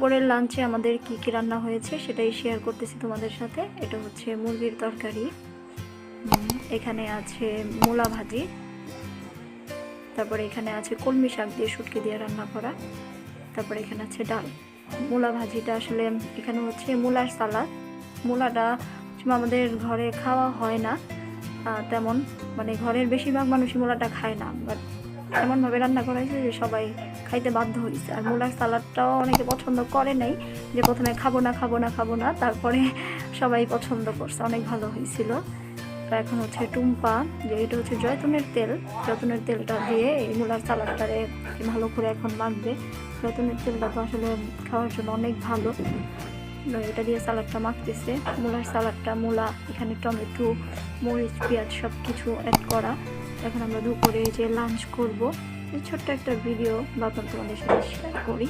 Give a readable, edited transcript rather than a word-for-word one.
দুপুরের লাঞ্চে আমাদের কি কি রান্না হয়েছে সেটাই শেয়ার করতেছি তোমাদের সাথে। এটা হচ্ছে মুরগির তরকারি, এখানে আছে মূলা ভাজি, তারপরে এখানে আছে কলমি শাক দিয়ে শুটকি দিয়ে রান্না করা, তারপরে এখানে আছে ডাল। মূলা ভাজিটা আসলে এখানে হচ্ছে মূলার সালাদ। মূলাটা আমাদের ঘরে খাওয়া হয় না তেমন, মানে ঘরের বেশিরভাগ মানুষই মূলাটা খায় না, বাট এমনভাবে রান্না করা হয়েছে যে সবাই খাইতে বাধ্য হয়েছে। আর মূলার সালাদটাও অনেকে পছন্দ করে নাই, যে প্রথমে খাবো না, তারপরে সবাই পছন্দ করছে, অনেক ভালো হয়েছিল। তো এখন হচ্ছে টুম্পা, যে এটা হচ্ছে জয়তুনের তেলটা দিয়ে এই মূলার সালাদটারে ভালো করে এখন মাখবে। জয়তুনের তেলটা তো আসলে খাওয়ার জন্য অনেক ভালো, এটা দিয়ে সালাদটা মাখতেছে। মূলার সালাদটা, মূলা, এখানে টমেটো, মরিচ, পেঁয়াজ সব কিছু অ্যাড করা। এখন আমরা দুপুরে যে লাঞ্চ করবো, ছোট্ট একটা ভিডিও ভাবলাম তোমাদের সাথে শেয়ার করি।